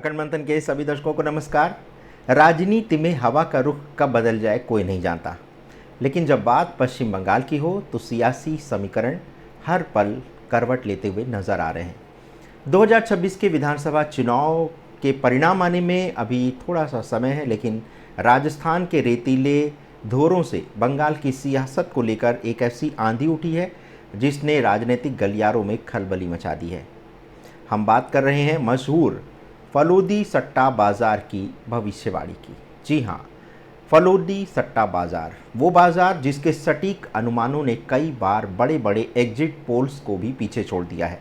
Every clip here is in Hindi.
उत्तराखंड मंथन के सभी दर्शकों को नमस्कार। राजनीति में हवा का रुख कब बदल जाए कोई नहीं जानता, लेकिन जब बात पश्चिम बंगाल की हो तो सियासी समीकरण हर पल करवट लेते हुए नजर आ रहे हैं। 2026 के विधानसभा चुनाव के परिणाम आने में अभी थोड़ा सा समय है, लेकिन राजस्थान के रेतीले धोरों से बंगाल की सियासत को लेकर एक ऐसी आंधी उठी है जिसने राजनीतिक गलियारों में खलबली मचा दी है। हम बात कर रहे हैं मशहूर फलोदी सट्टा बाज़ार की भविष्यवाणी की। जी हाँ, फलोदी सट्टा बाज़ार, वो बाज़ार जिसके सटीक अनुमानों ने कई बार बड़े बड़े एग्जिट पोल्स को भी पीछे छोड़ दिया है।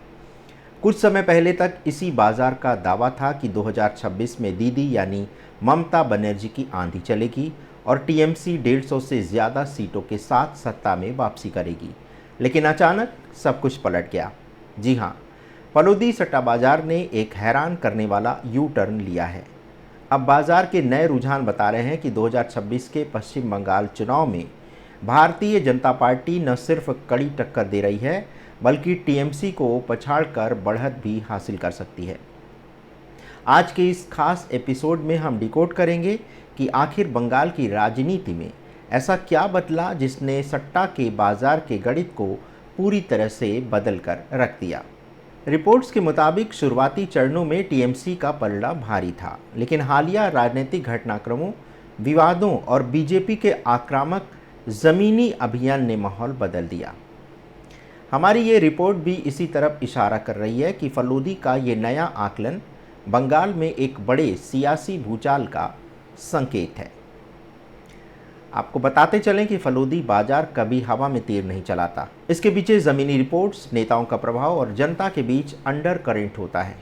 कुछ समय पहले तक इसी बाज़ार का दावा था कि 2026 में दीदी यानी ममता बनर्जी की आंधी चलेगी और टीएमसी 150 से ज़्यादा सीटों के साथ सत्ता में वापसी करेगी, लेकिन अचानक सब कुछ पलट गया। जी हाँ, फलोदी सट्टा बाजार ने एक हैरान करने वाला यू टर्न लिया है। अब बाजार के नए रुझान बता रहे हैं कि 2026 के पश्चिम बंगाल चुनाव में भारतीय जनता पार्टी न सिर्फ कड़ी टक्कर दे रही है, बल्कि टीएमसी को पछाड़कर बढ़त भी हासिल कर सकती है। आज के इस खास एपिसोड में हम डिकोड करेंगे कि आखिर बंगाल की राजनीति में ऐसा क्या बदला जिसने सट्टा के बाजार के गणित को पूरी तरह से बदल कर रख दिया। रिपोर्ट्स के मुताबिक शुरुआती चरणों में टीएमसी का पलड़ा भारी था, लेकिन हालिया राजनीतिक घटनाक्रमों, विवादों और बीजेपी के आक्रामक ज़मीनी अभियान ने माहौल बदल दिया। हमारी ये रिपोर्ट भी इसी तरफ इशारा कर रही है कि फलोदी का ये नया आकलन बंगाल में एक बड़े सियासी भूचाल का संकेत है। आपको बताते चलें कि फलोदी बाजार कभी हवा में तीर नहीं चलाता। इसके पीछे ज़मीनी रिपोर्ट्स, नेताओं का प्रभाव और जनता के बीच अंडर करेंट होता है।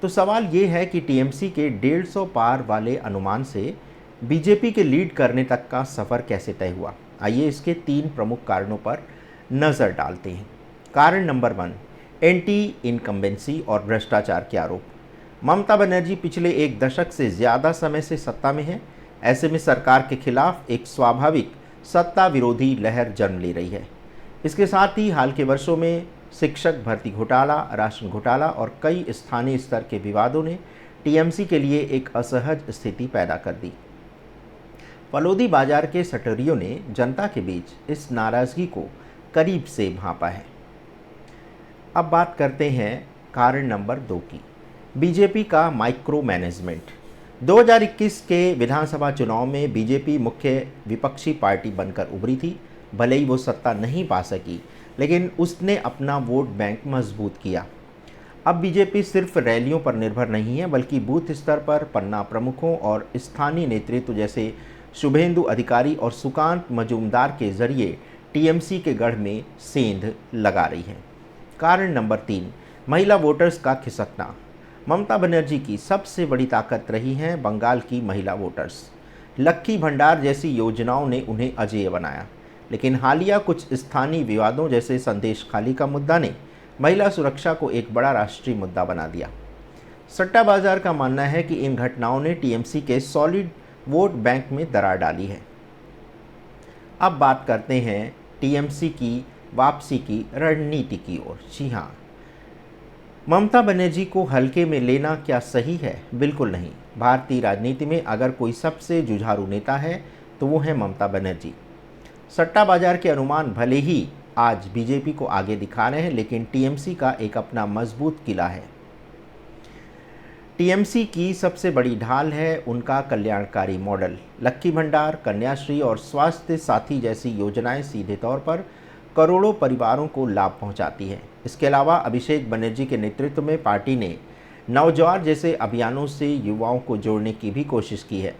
तो सवाल ये है कि टीएमसी के 150 पार वाले अनुमान से बीजेपी के लीड करने तक का सफ़र कैसे तय हुआ। आइए इसके 3 प्रमुख कारणों पर नज़र डालते हैं। कारण नंबर 1, एंटी इनकम्बेंसी और भ्रष्टाचार के आरोप। ममता बनर्जी पिछले 1 दशक से ज़्यादा समय से सत्ता में है। ऐसे में सरकार के खिलाफ एक स्वाभाविक सत्ता विरोधी लहर जन्म ले रही है। इसके साथ ही हाल के वर्षों में शिक्षक भर्ती घोटाला, राशन घोटाला और कई स्थानीय स्तर के विवादों ने टीएमसी के लिए एक असहज स्थिति पैदा कर दी। फलोदी बाजार के सटोरियों ने जनता के बीच इस नाराज़गी को करीब से भांपा है। अब बात करते हैं कारण नंबर 2 की, बीजेपी का माइक्रो मैनेजमेंट। 2021 के विधानसभा चुनाव में बीजेपी मुख्य विपक्षी पार्टी बनकर उभरी थी। भले ही वो सत्ता नहीं पा सकी, लेकिन उसने अपना वोट बैंक मजबूत किया। अब बीजेपी सिर्फ रैलियों पर निर्भर नहीं है, बल्कि बूथ स्तर पर पन्ना प्रमुखों और स्थानीय नेतृत्व जैसे शुभेंदु अधिकारी और सुकांत मजूमदार के जरिए टीएमसी के गढ़ में सेंध लगा रही है। कारण नंबर 3, महिला वोटर्स का खिसकना। ममता बनर्जी की सबसे बड़ी ताकत रही हैं बंगाल की महिला वोटर्स। लक्की भंडार जैसी योजनाओं ने उन्हें अजेय बनाया, लेकिन हालिया कुछ स्थानीय विवादों जैसे संदेश खाली का मुद्दा ने महिला सुरक्षा को एक बड़ा राष्ट्रीय मुद्दा बना दिया। सट्टा बाजार का मानना है कि इन घटनाओं ने टीएमसी के सॉलिड वोट बैंक में दरार डाली है। अब बात करते हैं टीएमसी की वापसी की रणनीति की ओर। जी हाँ, ममता बनर्जी को हल्के में लेना क्या सही है? बिल्कुल नहीं। भारतीय राजनीति में अगर कोई सबसे जुझारू नेता है तो वो है ममता बनर्जी। सट्टा बाजार के अनुमान भले ही आज बीजेपी को आगे दिखा रहे हैं, लेकिन टीएमसी का एक अपना मजबूत किला है। टीएमसी की सबसे बड़ी ढाल है उनका कल्याणकारी मॉडल। लक्की भंडार, कन्याश्री और स्वास्थ्य साथी जैसी योजनाएं सीधे तौर पर करोड़ों परिवारों को लाभ पहुंचाती है। इसके अलावा अभिषेक बनर्जी के नेतृत्व में पार्टी ने नवजवार जैसे अभियानों से युवाओं को जोड़ने की भी कोशिश की है।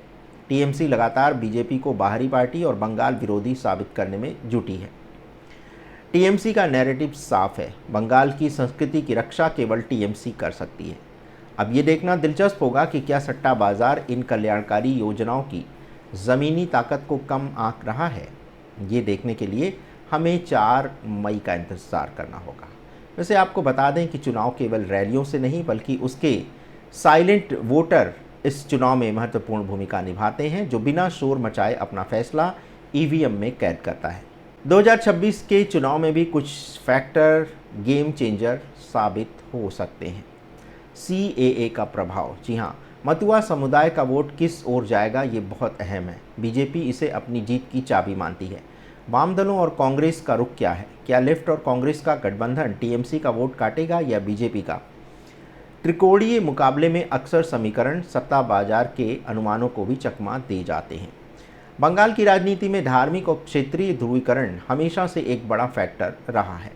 टीएमसी लगातार बीजेपी को बाहरी पार्टी और बंगाल विरोधी साबित करने में जुटी है। टीएमसी का नैरेटिव साफ है, बंगाल की संस्कृति की रक्षा केवल टीएमसी कर सकती है। अब ये देखना दिलचस्प होगा कि क्या सट्टा बाजार इन कल्याणकारी योजनाओं की ज़मीनी ताकत को कम आंक रहा है। ये देखने के लिए हमें 4 मई का इंतज़ार करना होगा। वैसे आपको बता दें कि चुनाव केवल रैलियों से नहीं, बल्कि उसके साइलेंट वोटर इस चुनाव में महत्वपूर्ण भूमिका निभाते हैं, जो बिना शोर मचाए अपना फैसला ईवीएम में कैद करता है। 2026 के चुनाव में भी कुछ फैक्टर गेम चेंजर साबित हो सकते हैं। CAA का प्रभाव। जी हाँ, मतुआ समुदाय का वोट किस ओर जाएगा ये बहुत अहम है। बीजेपी इसे अपनी जीत की चाबी मानती है। वाम दलों और कांग्रेस का रुख क्या है? क्या लेफ्ट और कांग्रेस का गठबंधन TMC का वोट काटेगा या बीजेपी का? त्रिकोणीय मुकाबले में अक्सर समीकरण सत्ता बाजार के अनुमानों को भी चकमा दे जाते हैं। बंगाल की राजनीति में धार्मिक और क्षेत्रीय ध्रुवीकरण हमेशा से एक बड़ा फैक्टर रहा है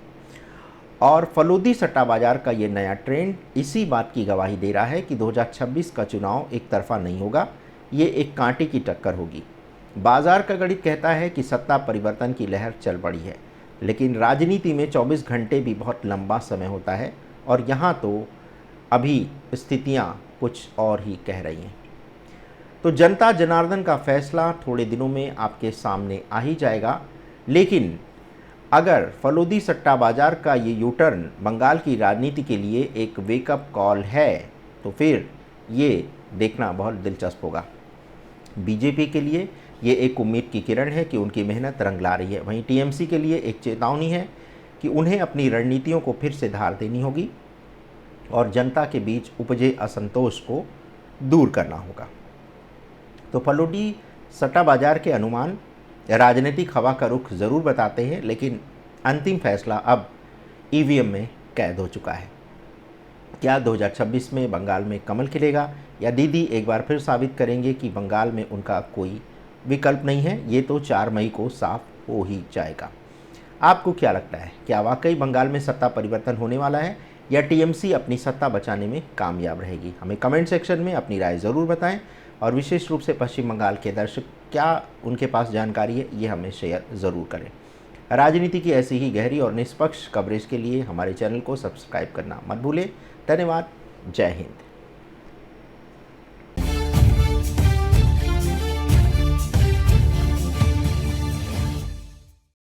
और फलोदी सट्टा बाजार का ये नया ट्रेंड इसी बात की गवाही दे रहा है कि 2026 का चुनाव एक तरफा नहीं होगा, ये एक कांटे की टक्कर होगी। बाजार का गणित कहता है कि सत्ता परिवर्तन की लहर चल पड़ी है, लेकिन राजनीति में 24 घंटे भी बहुत लंबा समय होता है और यहाँ तो अभी स्थितियाँ कुछ और ही कह रही हैं। तो जनता जनार्दन का फैसला थोड़े दिनों में आपके सामने आ ही जाएगा, लेकिन अगर फलोदी सट्टा बाजार का ये यूटर्न बंगाल की राजनीति के लिए एक वेकअप कॉल है तो फिर ये देखना बहुत दिलचस्प होगा। बीजेपी के लिए ये एक उम्मीद की किरण है कि उनकी मेहनत रंग ला रही है। वहीं TMC के लिए एक चेतावनी है कि उन्हें अपनी रणनीतियों को फिर से धार देनी होगी और जनता के बीच उपजे असंतोष को दूर करना होगा। तो फलोदी सट्टा बाजार के अनुमान राजनीतिक हवा का रुख ज़रूर बताते हैं, लेकिन अंतिम फैसला अब EVM में कैद हो चुका है। क्या 2026 में बंगाल में कमल खिलेगा या दीदी एक बार फिर साबित करेंगे कि बंगाल में उनका कोई विकल्प नहीं है? ये तो 4 मई को साफ हो ही जाएगा। आपको क्या लगता है, क्या वाकई बंगाल में सत्ता परिवर्तन होने वाला है या TMC अपनी सत्ता बचाने में कामयाब रहेगी? हमें कमेंट सेक्शन में अपनी राय ज़रूर बताएं और विशेष रूप से पश्चिम बंगाल के दर्शक क्या उनके पास जानकारी है ये हमें शेयर ज़रूर करें। राजनीति की ऐसी ही गहरी और निष्पक्ष कवरेज के लिए हमारे चैनल को सब्सक्राइब करना मत भूलें। धन्यवाद। जय हिंद।